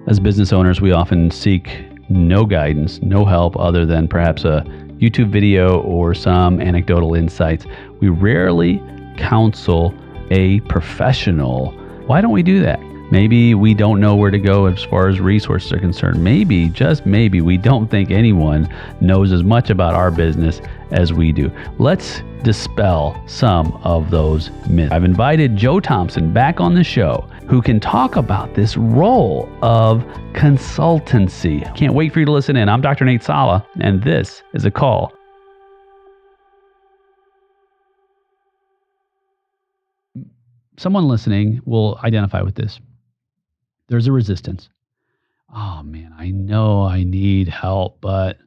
As business owners, we often seek no guidance, no help other than perhaps a YouTube video or some anecdotal insights. We rarely counsel a professional. Why don't we do that? Maybe we don't know where to go as far as resources are concerned. Maybe, just maybe, we don't think anyone knows as much about our business as we do. Let's dispel some of those myths. I've invited Joe Thompson back on the show, who can talk about this role of consultancy. Can't wait for you to listen in. I'm Dr. Nate Sala, and this is A Call. Someone listening will identify with this. There's a resistance. Oh man, I know I need help, but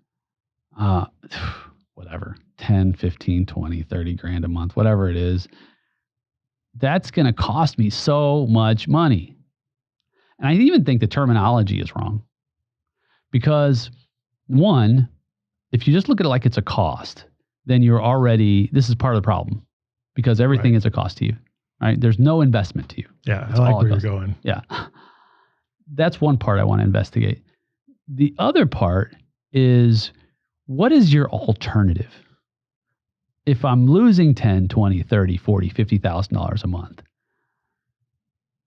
whatever, 10, 15, 20, 30 grand a month, whatever it is, that's going to cost me so much money. And I even think the terminology is wrong. Because one, if you just look at it like it's a cost, then this is part of the problem, because everything is a cost to you, right? There's no investment to you. Yeah, I like where you're going. Yeah. That's one part I want to investigate. The other part is, what is your alternative? If I'm losing 10, 20, 30, 40, $50,000 a month,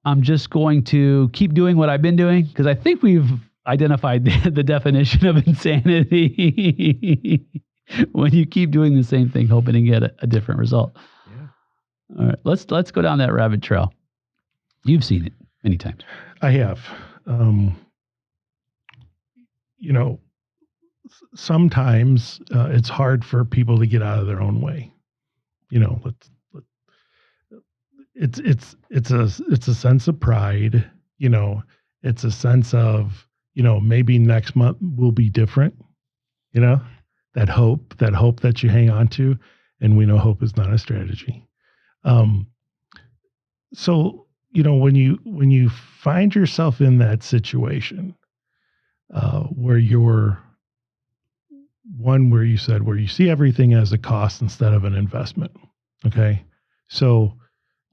I'm just going to keep doing what I've been doing, because I think we've identified the definition of insanity. When you keep doing the same thing, hoping to get a different result. Yeah. All right, let's go down that rabbit trail. You've seen it many times. I have. Sometimes it's hard for people to get out of their own way. It's a sense of pride. It's a sense of, maybe next month will be different. That hope that you hang on to, and we know hope is not a strategy. So when you find yourself in that situation, where you see everything as a cost instead of an investment. Okay. So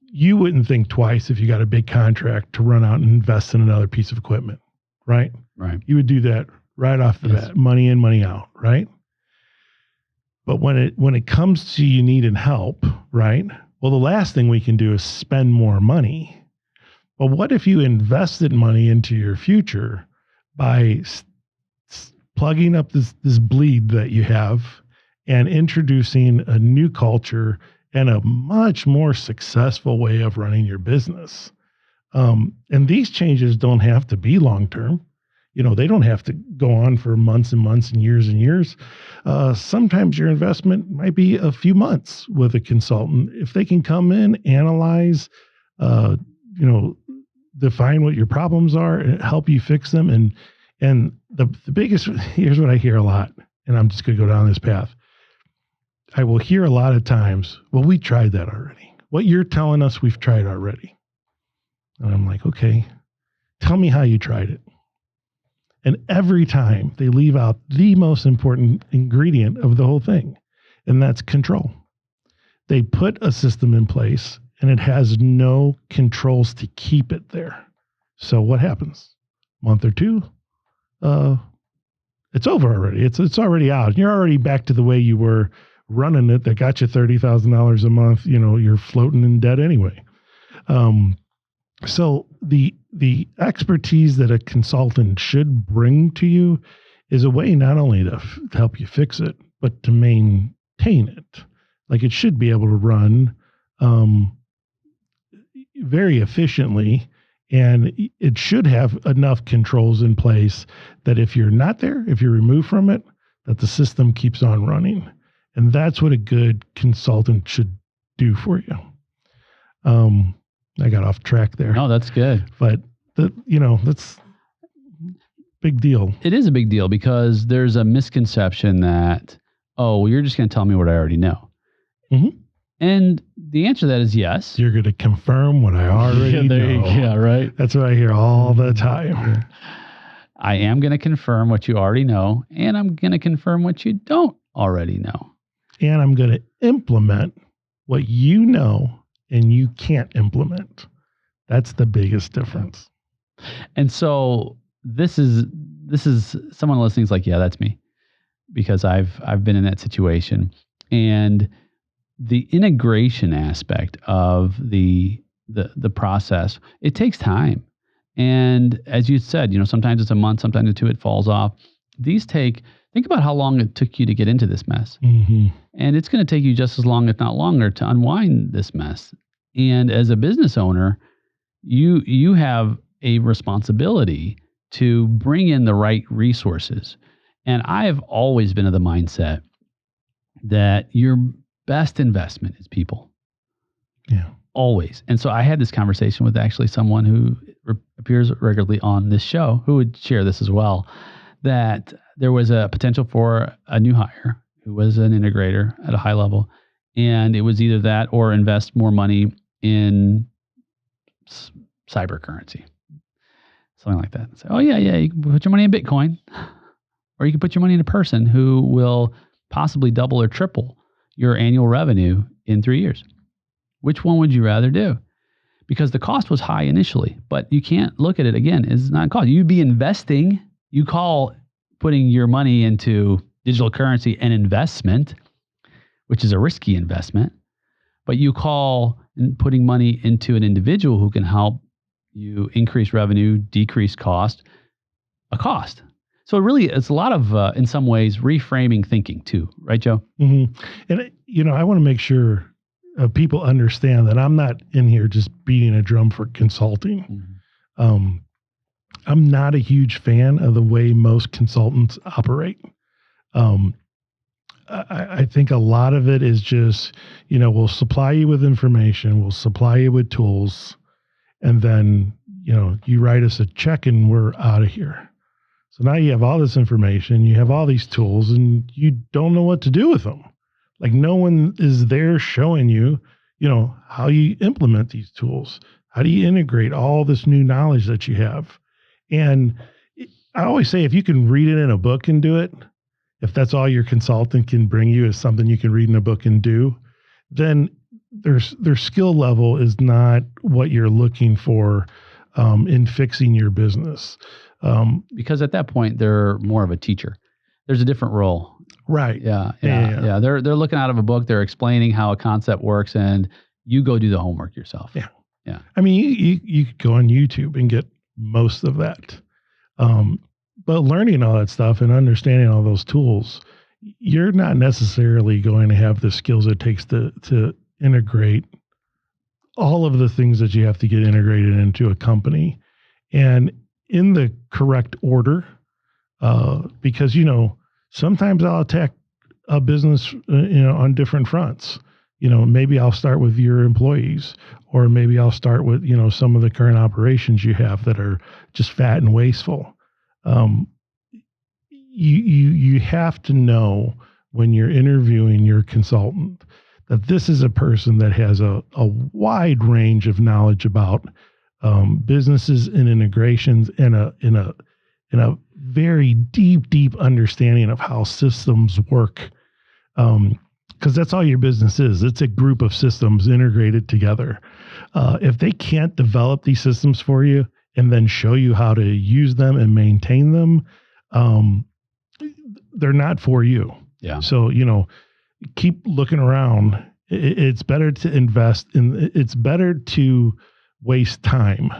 you wouldn't think twice if you got a big contract to run out and invest in another piece of equipment, right? Right. You would do that right off the bat, money in, money out, right? But when it comes to you needing help, right? Well, the last thing we can do is spend more money. Well, what if you invested money into your future by plugging up this bleed that you have and introducing a new culture and a much more successful way of running your business? And these changes don't have to be long-term. They don't have to go on for months and months and years. Sometimes your investment might be a few months with a consultant. If they can come in, analyze, define what your problems are and help you fix them. And the biggest, here's what I hear a lot, and I'm just going to go down this path. I will hear a lot of times, well, we tried that already. What you're telling us, we've tried already. And I'm like, okay, tell me how you tried it. And every time they leave out the most important ingredient of the whole thing, and that's control. They put a system in place and it has no controls to keep it there. So what happens? Month or two, it's over already. It's already out. You're already back to the way you were running it that got you $30,000 a month. You're floating in debt anyway. So the expertise that a consultant should bring to you is a way not only to help you fix it, but to maintain it. Like, it should be able to run very efficiently, and it should have enough controls in place that if you're not there, if you're removed from it, that the system keeps on running. And that's what a good consultant should do for you. I got off track there. No, that's good. But that's big deal. It is a big deal, because there's a misconception that, well, you're just going to tell me what I already know. Mm-hmm. And the answer to that is yes. You're going to confirm what I already know. Yeah, right. That's what I hear all the time. I am going to confirm what you already know, and I'm going to confirm what you don't already know. And I'm going to implement what you know and you can't implement. That's the biggest difference. And so this is someone listening is like, yeah, that's me, because I've been in that situation. And the integration aspect of the process, it takes time. And as you said, sometimes it's a month, sometimes it's two, it falls off. Think about how long it took you to get into this mess. Mm-hmm. And it's going to take you just as long, if not longer, to unwind this mess. And as a business owner, you have a responsibility to bring in the right resources. And I have always been of the mindset that your best investment is people. Yeah. Always. And so I had this conversation with actually someone who appears regularly on this show, who would share this as well, that there was a potential for a new hire who was an integrator at a high level. And it was either that or invest more money in cyber currency, something like that. So, you can put your money in Bitcoin, or you can put your money in a person who will possibly double or triple your annual revenue in 3 years. Which one would you rather do? Because the cost was high initially, but you can't look at it again. It's not a cost. You'd be investing. You call putting your money into digital currency an investment, which is a risky investment, but you call putting money into an individual who can help you increase revenue, decrease cost, a cost. So really, it's a lot of, in some ways, reframing thinking too. Right, Joe? Mm-hmm. And, I want to make sure people understand that I'm not in here just beating a drum for consulting. Mm-hmm. I'm not a huge fan of the way most consultants operate. I think a lot of it is just, we'll supply you with information, we'll supply you with tools, and then, you write us a check and we're out of here. So now you have all this information, you have all these tools, and you don't know what to do with them. Like no one is there showing you, how you implement these tools. How do you integrate all this new knowledge that you have? And I always say, if you can read it in a book and do it, if that's all your consultant can bring you is something you can read in a book and do, then their skill level is not what you're looking for in fixing your business. Because at that point, they're more of a teacher. There's a different role. Right. Yeah. They're looking out of a book. They're explaining how a concept works, and you go do the homework yourself. Yeah. Yeah. I mean, you could go on YouTube and get most of that. But learning all that stuff and understanding all those tools, you're not necessarily going to have the skills it takes to integrate all of the things that you have to get integrated into a company, and in the correct order. Because, sometimes I'll attack a business, on different fronts. Maybe I'll start with your employees, or maybe I'll start with, some of the current operations you have that are just fat and wasteful. You have to know when you're interviewing your consultant that this is a person that has a wide range of knowledge about businesses and integrations, and in a very deep understanding of how systems work. Because that's all your business is. It's a group of systems integrated together. If they can't develop these systems for you and then show you how to use them and maintain them, they're not for you. Yeah. So, keep looking around. It's better to invest in, it's better to waste time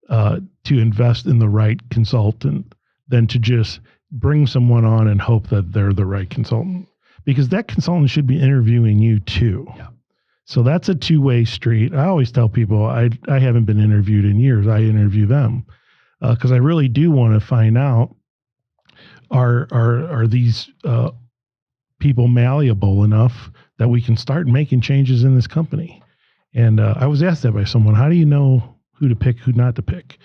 to invest in the right consultant than to just bring someone on and hope that they're the right consultant, because that consultant should be interviewing you too. Yeah. So that's a two-way street. I always tell people I haven't been interviewed in years. I interview them because I really do want to find out, are these people malleable enough that we can start making changes in this company? And I was asked that by someone, how do you know who to pick, who not to pick?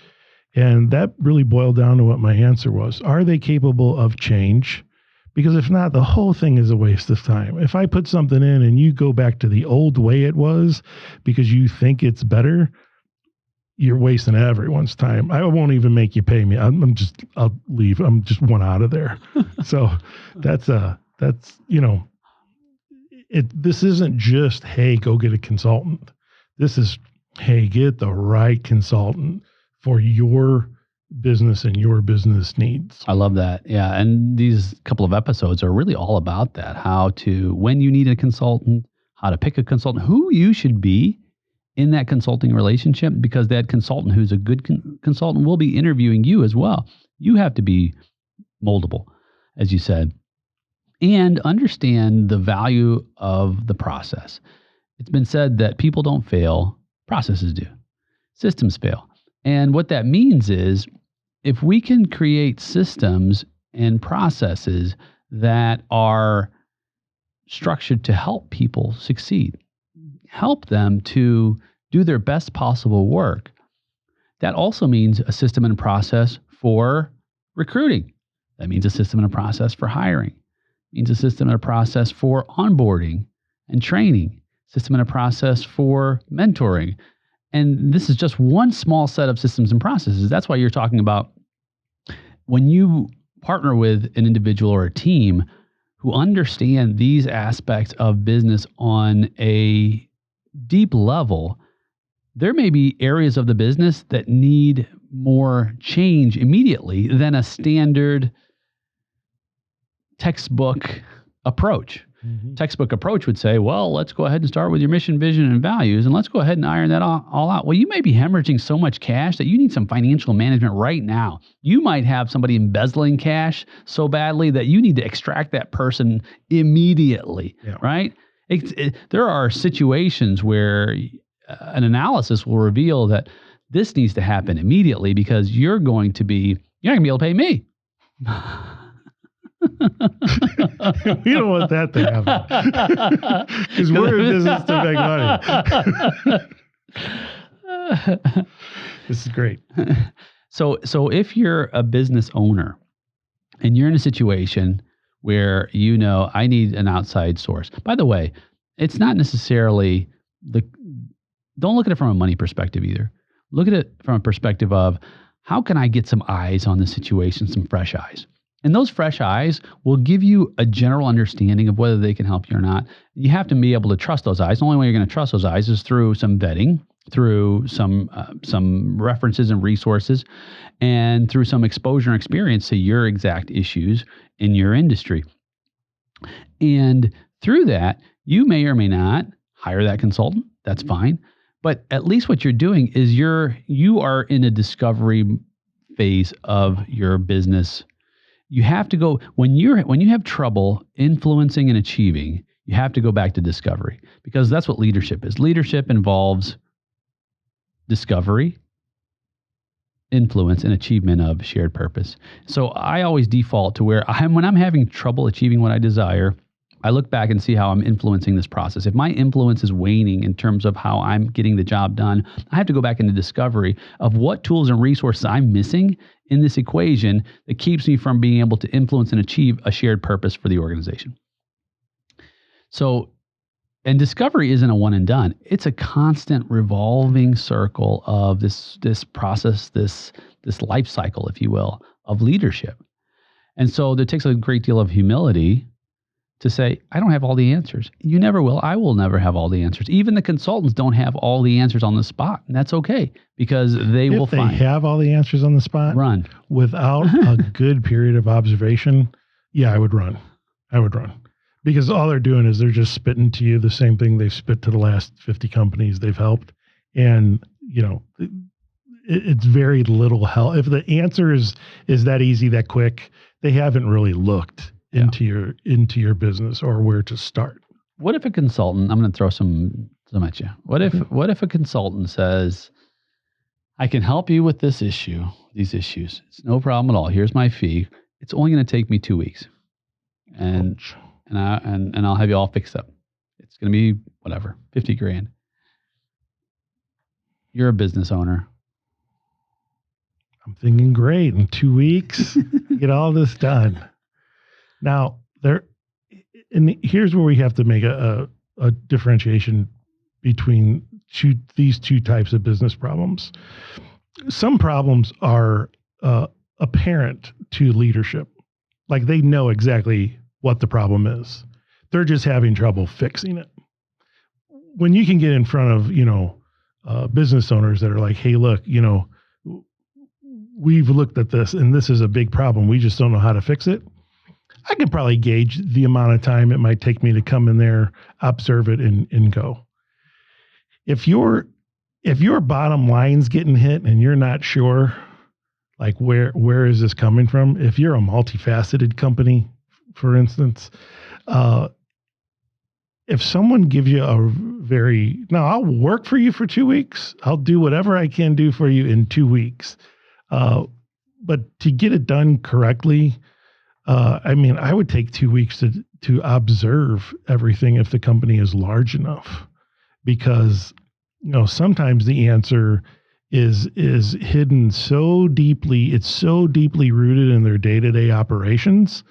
And that really boiled down to what my answer was. Are they capable of change? Because if not, the whole thing is a waste of time. If I put something in and you go back to the old way it was because you think it's better, you're wasting everyone's time. I won't even make you pay me. I'll leave. I'm just one out of there. So that's this isn't just, hey, go get a consultant. This is, hey, get the right consultant for your business and your business needs. I love that. Yeah. And these couple of episodes are really all about that. When you need a consultant, how to pick a consultant, who you should be in that consulting relationship, because that consultant who's a good consultant will be interviewing you as well. You have to be moldable, as you said, and understand the value of the process. It's been said that people don't fail, processes do. Systems fail. And what that means is if we can create systems and processes that are structured to help people succeed, help them to do their best possible work, that also means a system and a process for recruiting. That means a system and a process for hiring. It means a system and a process for onboarding and training, system and a process for mentoring. And this is just one small set of systems and processes. That's why you're talking about when you partner with an individual or a team who understand these aspects of business on a deep level, there may be areas of the business that need more change immediately than a standard textbook approach. Textbook approach would say, well, let's go ahead and start with your mission, vision, and values, and let's go ahead and iron that all out. Well, you may be hemorrhaging so much cash that you need some financial management right now. You might have somebody embezzling cash so badly that you need to extract that person immediately, right? There are situations where an analysis will reveal that this needs to happen immediately because you're not going to be able to pay me. We don't want that to happen because we're in business to make money. This is great. So if you're a business owner and you're in a situation where I need an outside source. By the way, it's not necessarily don't look at it from a money perspective either. Look at it from a perspective of how can I get some eyes on the situation, some fresh eyes. And those fresh eyes will give you a general understanding of whether they can help you or not. You have to be able to trust those eyes. The only way you're going to trust those eyes is through some vetting, through some references and resources, and through some exposure and experience to your exact issues in your industry. And through that, you may or may not hire that consultant. That's fine. But at least what you're doing is you are in a discovery phase of your business. You have to go when you have trouble influencing and achieving, you have to go back to discovery, because that's what leadership is. Leadership involves discovery, influence, and achievement of shared purpose. So I always default to when I'm having trouble achieving what I desire, I look back and see how I'm influencing this process. If my influence is waning in terms of how I'm getting the job done, I have to go back into discovery of what tools and resources I'm missing in this equation that keeps me from being able to influence and achieve a shared purpose for the organization. So, and discovery isn't a one and done. It's a constant revolving circle of this process, this life cycle, if you will, of leadership. And so there takes a great deal of humility to say, I don't have all the answers. You never will. I will never have all the answers. Even the consultants don't have all the answers on the spot. And that's okay, because if they have all the answers on the spot, run. Without a good period of observation, I would run. Because all they're doing is they're just spitting to you the same thing they've spit to the last 50 companies they've helped. And, it's very little help. If the answer is that easy, that quick, they haven't really looked into your business or where to start. What if a consultant, I'm going to throw some at you. What if a consultant says, I can help you with these issues. It's no problem at all. Here's my fee. It's only going to take me 2 weeks. And I'll have you all fixed up. It's going to be whatever, $50,000. You're a business owner. I'm thinking, great, in 2 weeks, get all this done. Now, here's where we have to make a differentiation between these two types of business problems. Some problems are apparent to leadership. Like they know exactly what the problem is. They're just having trouble fixing it. When you can get in front of, business owners that are like, hey, look, we've looked at this and this is a big problem. We just don't know how to fix it. I could probably gauge the amount of time it might take me to come in there, observe it, and go. If your bottom line's getting hit and you're not sure, like where is this coming from? If you're a multifaceted company, for instance, if someone gives you I'll work for you for 2 weeks. I'll do whatever I can do for you in 2 weeks. But to get it done correctly, I would take 2 weeks to observe everything if the company is large enough, because, sometimes the answer is hidden so deeply. It's so deeply rooted in their day-to-day operations.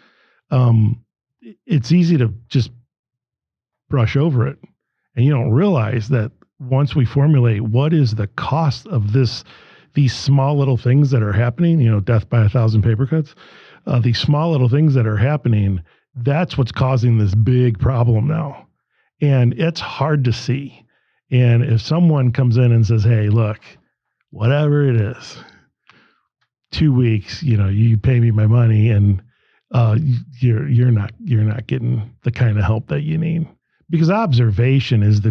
It's easy to just brush over it. And you don't realize that once we formulate what is the cost of these small little things that are happening, death by 1,000 paper cuts, these small little things that are happening, that's what's causing this big problem now. And it's hard to see. And if someone comes in and says, hey, look, whatever it is, 2 weeks, you pay me my money, and you're not getting the kind of help that you need. Because observation is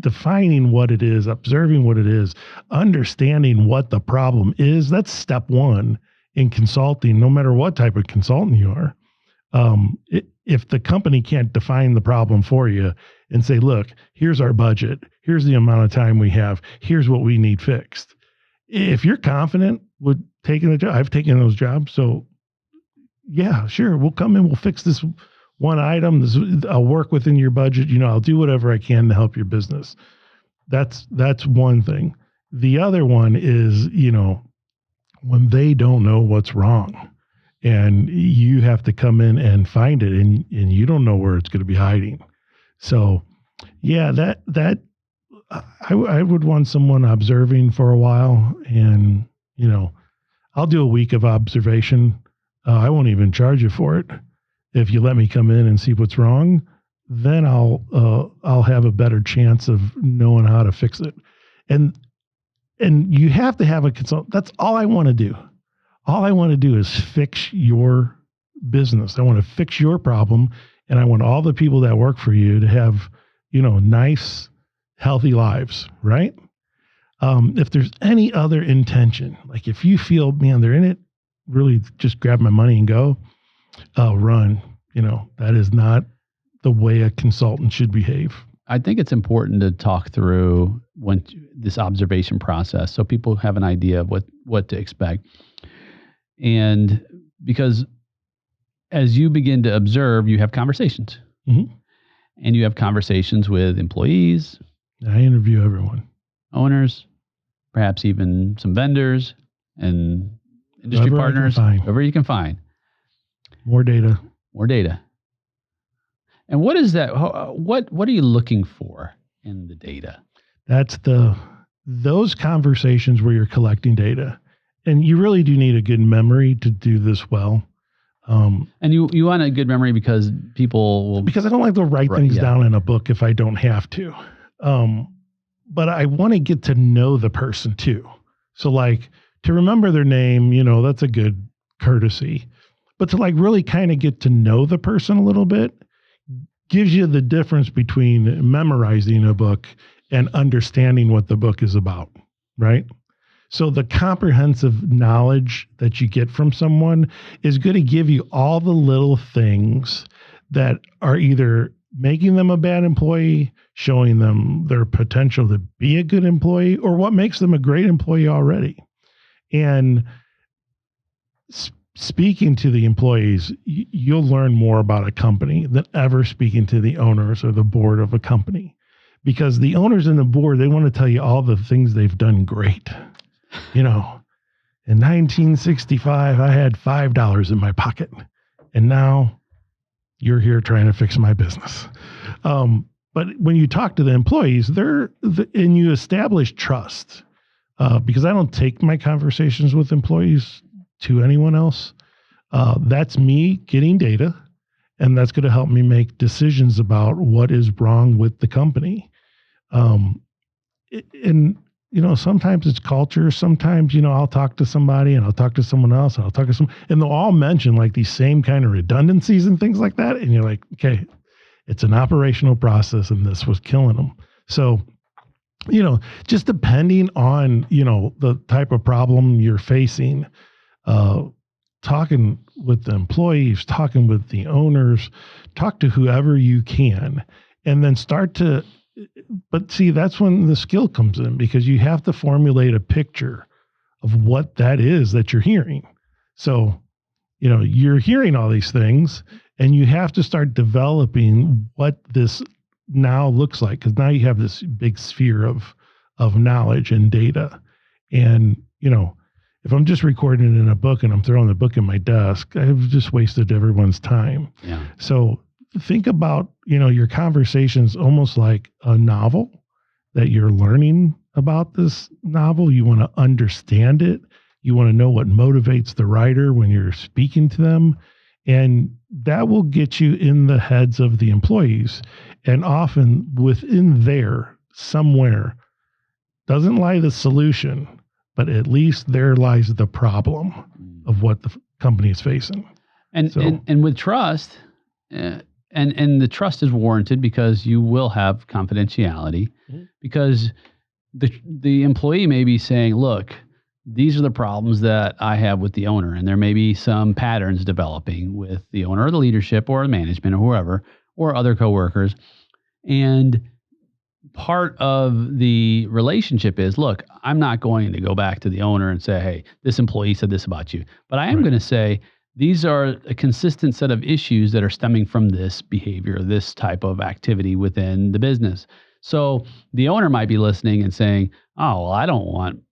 defining what it is, observing what it is, understanding what the problem is. That's step one in consulting, no matter what type of consultant you are. If the company can't define the problem for you and say, look, here's our budget, here's the amount of time we have, here's what we need fixed. If you're confident with taking the job, I've taken those jobs. So yeah, sure. We'll come in, we'll fix this one item. I'll work within your budget. I'll do whatever I can to help your business. That's one thing. The other one is, when they don't know what's wrong and you have to come in and find it, and you don't know where it's going to be hiding. So yeah, that I would want someone observing for a while, and, I'll do a week of observation. I won't even charge you for it. If you let me come in and see what's wrong, then I'll have a better chance of knowing how to fix it. And you have to have a consultant. That's all I want to do. All I want to do is fix your business. I want to fix your problem, and I want all the people that work for you to have, nice, healthy lives, right? If there's any other intention, like if you feel, man, they're in it, really just grab my money and go, run. That is not the way a consultant should behave. I think it's important to talk through this observation process so people have an idea of what to expect. And because as you begin to observe, you have conversations. Mm-hmm. And you have conversations with employees. I interview everyone. Owners, perhaps even some vendors and industry partners, whoever you can find. More data. And what is that? What are you looking for in the data? That's those conversations where you're collecting data. And you really do need a good memory to do this well. And you want a good memory because people will... Because I don't like to write things down in a book if I don't have to. But I want to get to know the person too. So like to remember their name, that's a good courtesy. But to like really kind of get to know the person a little bit gives you the difference between memorizing a book and understanding what the book is about, right? So the comprehensive knowledge that you get from someone is going to give you all the little things that are either making them a bad employee, showing them their potential to be a good employee, or what makes them a great employee already. And speaking to the employees, you'll learn more about a company than ever speaking to the owners or the board of a company, because the owners and the board, they want to tell you all the things they've done great. In 1965, I had $5 in my pocket, and now you're here trying to fix my business. But when you talk to the employees, and you establish trust, because I don't take my conversations with employees to anyone else. That's me getting data, and that's going to help me make decisions about what is wrong with the company. And sometimes it's culture. Sometimes, I'll talk to somebody and I'll talk to someone else and I'll talk to someone, and they'll all mention like these same kind of redundancies and things like that. And you're like, okay, it's an operational process and this was killing them. So, just depending on, the type of problem you're facing, talking with the employees, talking with the owners, talk to whoever you can, and then but see, that's when the skill comes in, because you have to formulate a picture of what that is that you're hearing. So, you're hearing all these things and you have to start developing what this now looks like, because now you have this big sphere of knowledge and data. And, if I'm just recording it in a book and I'm throwing the book in my desk, I've just wasted everyone's time. Yeah. So think about, your conversations almost like a novel that you're learning about this novel. You want to understand it. You want to know what motivates the writer when you're speaking to them. And that will get you in the heads of the employees. And often within there, somewhere, doesn't lie the solution, but at least there lies the problem of what the company is facing. And with trust, and the trust is warranted because you will have confidentiality, because the employee may be saying, look, these are the problems that I have with the owner. And there may be some patterns developing with the owner or the leadership or the management or whoever, or other coworkers. And part of the relationship is, look, I'm not going to go back to the owner and say, hey, this employee said this about you. But I am going to say, these are a consistent set of issues that are stemming from this behavior, this type of activity within the business. So the owner might be listening and saying, oh, well, I don't want,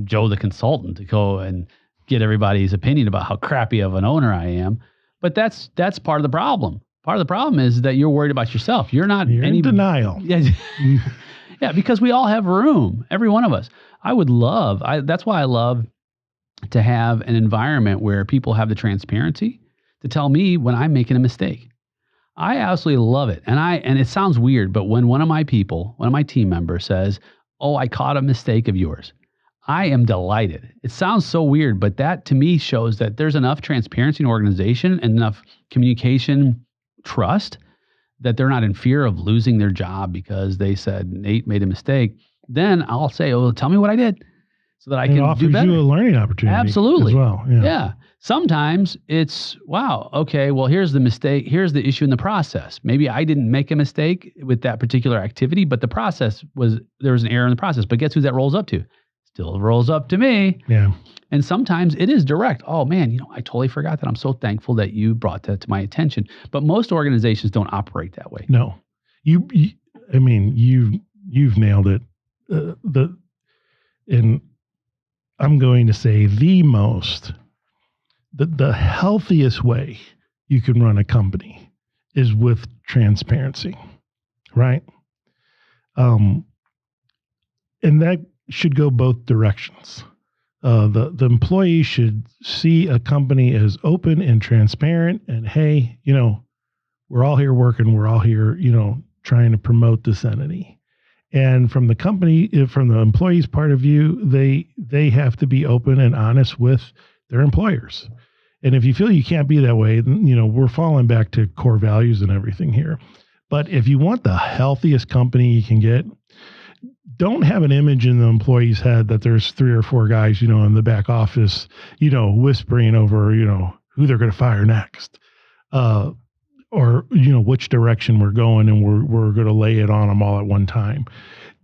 Joe the consultant to go and get everybody's opinion about how crappy of an owner I am. But that's part of the problem. Part of the problem is that you're worried about yourself. You're in denial. Yeah. Yeah, because we all have room, every one of us. That's why I love to have an environment where people have the transparency to tell me when I'm making a mistake. I absolutely love it. And it sounds weird, but when one of my team members says, oh, I caught a mistake of yours, I am delighted. It sounds so weird, but that to me shows that there's enough transparency in organization and enough communication, trust, that they're not in fear of losing their job because they said Nate made a mistake. Then I'll say, oh, tell me what I did so that I can do better. It offers you a learning opportunity. Absolutely. As well. Yeah. Sometimes it's, wow, okay, well, here's the mistake. Here's the issue in the process. Maybe I didn't make a mistake with that particular activity, but there was an error in the process. But guess who that rolls up to? Still rolls up to me. Yeah. And sometimes it is direct. Oh man, I totally forgot that. I'm so thankful that you brought that to my attention. But most organizations don't operate that way. No, you've nailed it. And I'm going to say the healthiest way you can run a company is with transparency, right? And that should go both directions. The employee should see a company as open and transparent, and hey, we're all here working, we're all here, trying to promote this entity. And from the employee's part of view, they have to be open and honest with their employers. And if you feel you can't be that way, then, we're falling back to core values and everything here. But if you want the healthiest company you can get, don't have an image in the employee's head that there's 3 or 4 guys, in the back office, whispering over, who they're going to fire next, or, which direction we're going, and we're going to lay it on them all at one time.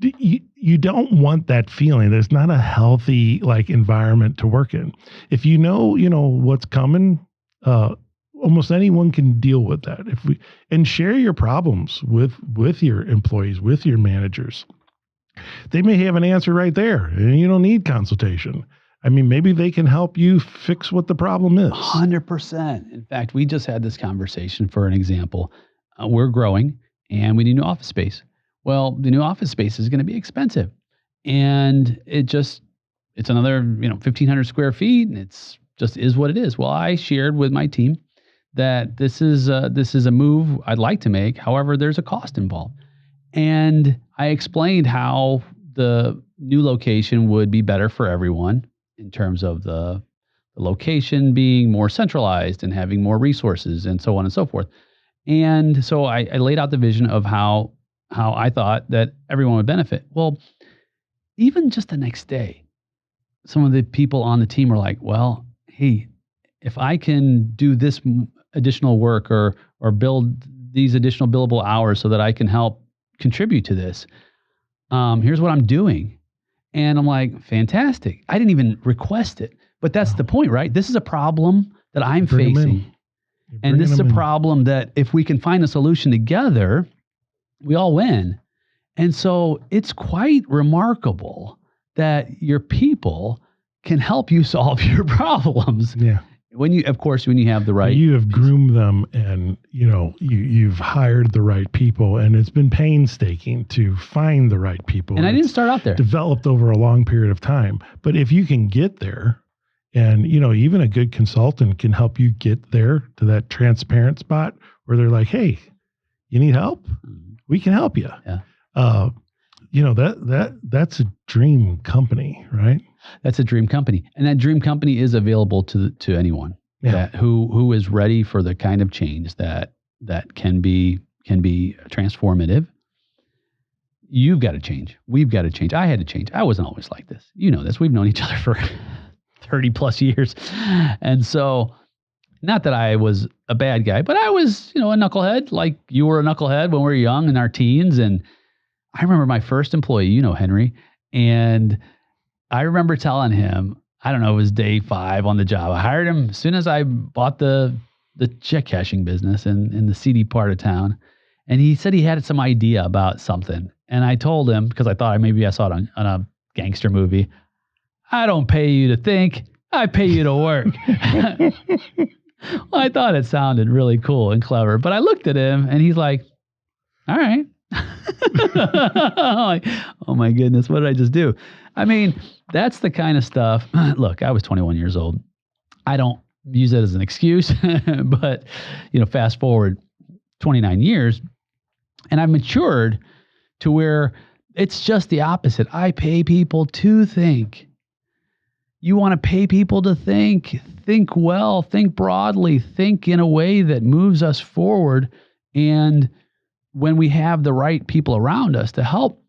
You don't want that feeling. There's not a healthy environment to work in. If you know what's coming, almost anyone can deal with that. And share your problems with your employees, with your managers. They may have an answer right there, and you don't need consultation. I mean, maybe they can help you fix what the problem is. 100%. In fact, we just had this conversation for an example. We're growing, and we need new office space. Well, the new office space is going to be expensive, and it's another 1,500 square feet, and it's just is what it is. Well, I shared with my team that this is a move I'd like to make. However, there's a cost involved. And I explained how the new location would be better for everyone in terms of the location being more centralized and having more resources and so on and so forth. And so I laid out the vision of how I thought that everyone would benefit. Well, even just the next day, some of the people on the team were like, well, hey, if I can do this additional work or build these additional billable hours so that I can help contribute to this, here's what I'm doing. And I'm like, fantastic. I didn't even request it. But that's the point, right? This is a problem that I'm facing. And this is a problem that if we can find a solution together, we all win. And so it's quite remarkable that your people can help you solve your problems. Yeah. When you have the right. You have groomed them, and you've hired the right people, and it's been painstaking to find the right people. And I didn't start out there. Developed over a long period of time. But if you can get there, and even a good consultant can help you get there to that transparent spot where they're like, hey, you need help? We can help you. Yeah. That's a dream company, right? That's a dream company. And that dream company is available to anyone who is ready for the kind of change that can be transformative. You've got to change. We've got to change. I had to change. I wasn't always like this. You know this. We've known each other for 30 plus years. And so, not that I was a bad guy, but I was, a knucklehead, like you were a knucklehead when we were young in our teens. And I remember my first employee, Henry, and I remember telling him, I don't know, it was day 5 on the job. I hired him as soon as I bought the check cashing business in the seedy part of town. And he said he had some idea about something. And I told him, because I thought maybe I saw it on a gangster movie, I don't pay you to think, I pay you to work. Well, I thought it sounded really cool and clever, but I looked at him and he's like, all right. I'm like, oh my goodness, what did I just do? I mean, that's the kind of stuff. Look, I was 21 years old. I don't use that as an excuse, but fast forward 29 years and I've matured to where it's just the opposite. I pay people to think. You want to pay people to think well, think broadly, think in a way that moves us forward. And when we have the right people around us to help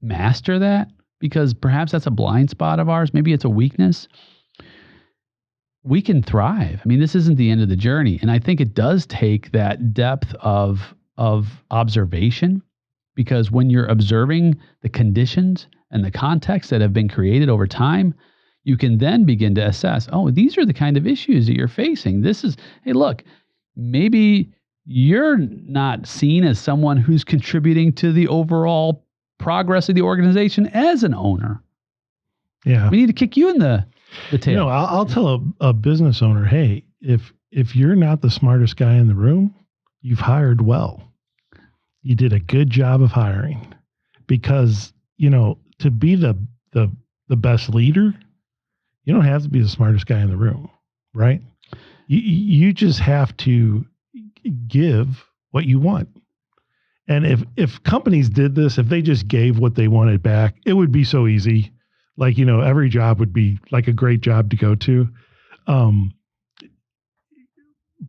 master that, because perhaps that's a blind spot of ours, maybe it's a weakness, we can thrive. I mean, this isn't the end of the journey. And I think it does take that depth of observation, because when you're observing the conditions and the context that have been created over time, you can then begin to assess, oh, these are the kind of issues that you're facing. Hey, look, maybe you're not seen as someone who's contributing to the overall progress of the organization as an owner. Yeah. We need to kick you in the tail. I'll tell a business owner, hey, if you're not the smartest guy in the room, you've hired well. You did a good job of hiring, because, to be the best leader, you don't have to be the smartest guy in the room, right? You just have to give what you want. And if companies did this, if they just gave what they wanted back, it would be so easy. Like, every job would be like a great job to go to.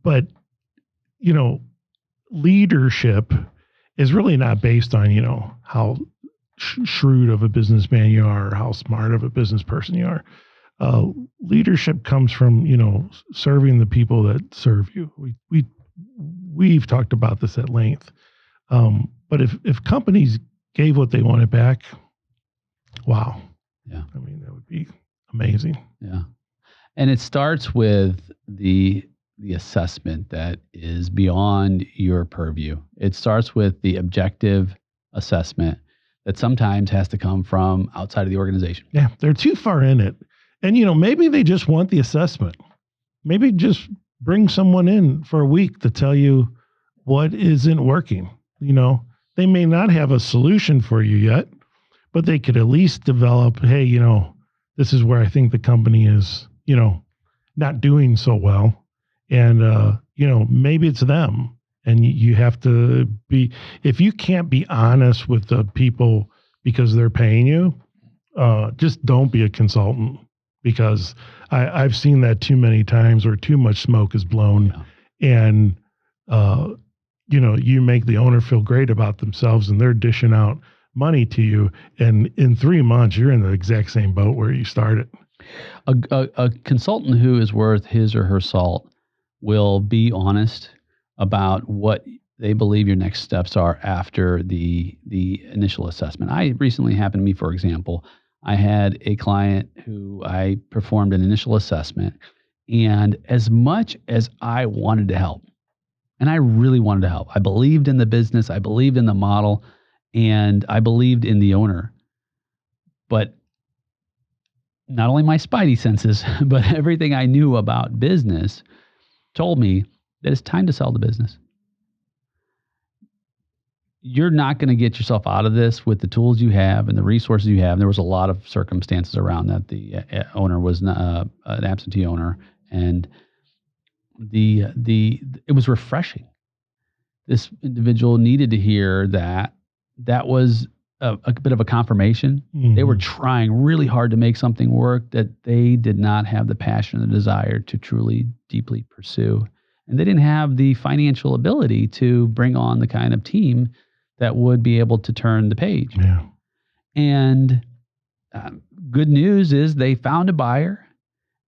But, leadership is really not based on, how shrewd of a businessman you are or how smart of a business person you are. Leadership comes from, serving the people that serve you. We've talked about this at length. But if companies gave what they wanted back, wow. Yeah. I mean, that would be amazing. Yeah. And it starts with the assessment that is beyond your purview. It starts with the objective assessment that sometimes has to come from outside of the organization. Yeah. They're too far in it. And, maybe they just want the assessment. Maybe just bring someone in for a week to tell you what isn't working. They may not have a solution for you yet, but they could at least develop, hey, this is where I think the company is, not doing so well. And, maybe it's them. And you have to be, if you can't be honest with the people because they're paying you, Just don't be a consultant, because I've seen that too many times where too much smoke is blown, and you make the owner feel great about themselves, and they're dishing out money to you, and in 3 months you're in the exact same boat where you started. A consultant who is worth his or her salt will be honest about what they believe your next steps are after the initial assessment. I recently happened to me, for example, I had a client who I performed an initial assessment, and as much as I wanted to help, and I really wanted to help, I believed in the business, I believed in the model, and I believed in the owner, but not only my spidey senses, but everything I knew about business told me that it's time to sell the business. You're not going to get yourself out of this with the tools you have and the resources you have. There was a lot of circumstances around that. The owner was an absentee owner, and it was refreshing. This individual needed to hear that was a bit of a confirmation. Mm-hmm. They were trying really hard to make something work that they did not have the passion and the desire to truly, deeply pursue. And they didn't have the financial ability to bring on the kind of team that would be able to turn the page. Yeah. And good news is they found a buyer.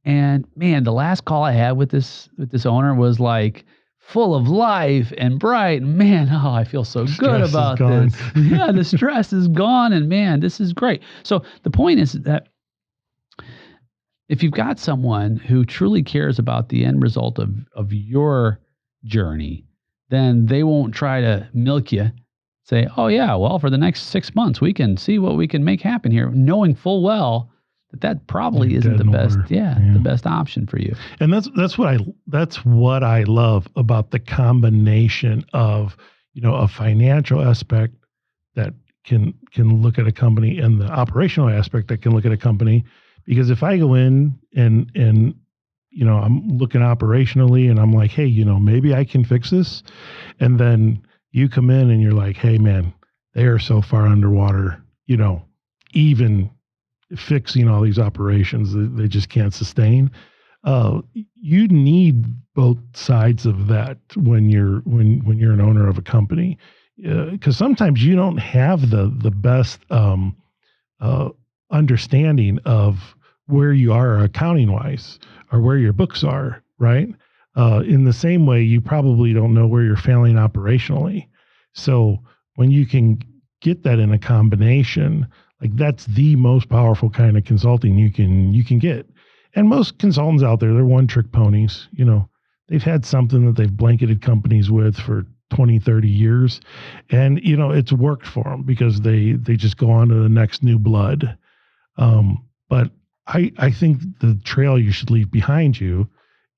And man, the last call I had with this owner was like full of life and bright. Man, I feel so good about this. Yeah, the stress is gone, and man, this is great. So the point is that if you've got someone who truly cares about the end result of your journey, then they won't try to milk you. Say, oh yeah, well, for the next 6 months, we can see what we can make happen here, knowing full well that probably isn't the best, the best option for you. And that's what I love about the combination of, a financial aspect that can look at a company and the operational aspect that can look at a company. Because if I go in and I'm looking operationally and I'm like, hey, maybe I can fix this, and then you come in and you're like, hey, man, they are so far underwater, even fixing all these operations, they just can't sustain. You need both sides of that when you're an owner of a company, because sometimes you don't have the best understanding of where you are accounting wise or where your books are, right? In the same way, you probably don't know where you're failing operationally. So when you can get that in a combination, like that's the most powerful kind of consulting you can get. And most consultants out there, they're one-trick ponies. They've had something that they've blanketed companies with for 20, 30 years. And, it's worked for them because they just go on to the next new blood. But I think the trail you should leave behind you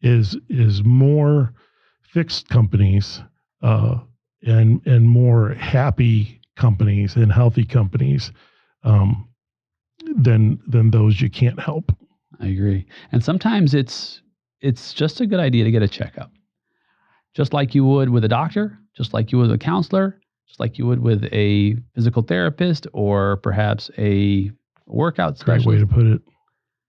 is more fixed companies and more happy companies and healthy companies than those you can't help. I agree. And sometimes it's just a good idea to get a checkup. Just like you would with a doctor, just like you would with a counselor, just like you would with a physical therapist or perhaps a workout specialist. Great way to put it.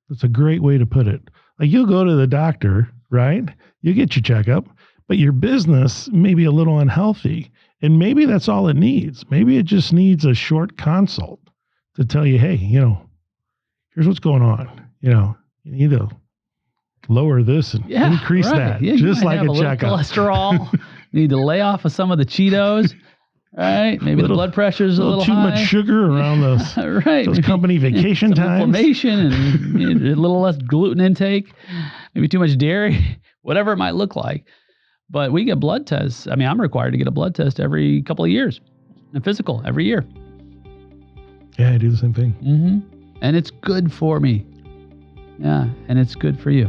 That's a great way to put it. Like you'll go to the doctor, right? You get your checkup, but your business may be a little unhealthy. And maybe that's all it needs. Maybe it just needs a short consult to tell you, hey, here's what's going on. You need to lower this and increase that. Yeah, just like a checkup. Cholesterol. You need to lay off of some of the Cheetos. Right? Maybe the blood pressure's a little too high. Much sugar around those those company vacation times. Inflammation and a little less gluten intake. Maybe too much dairy. Whatever it might look like. But we get blood tests. I mean, I'm required to get a blood test every couple of years. A physical every year. Yeah, I do the same thing. Mm-hmm. And it's good for me. Yeah, and it's good for you.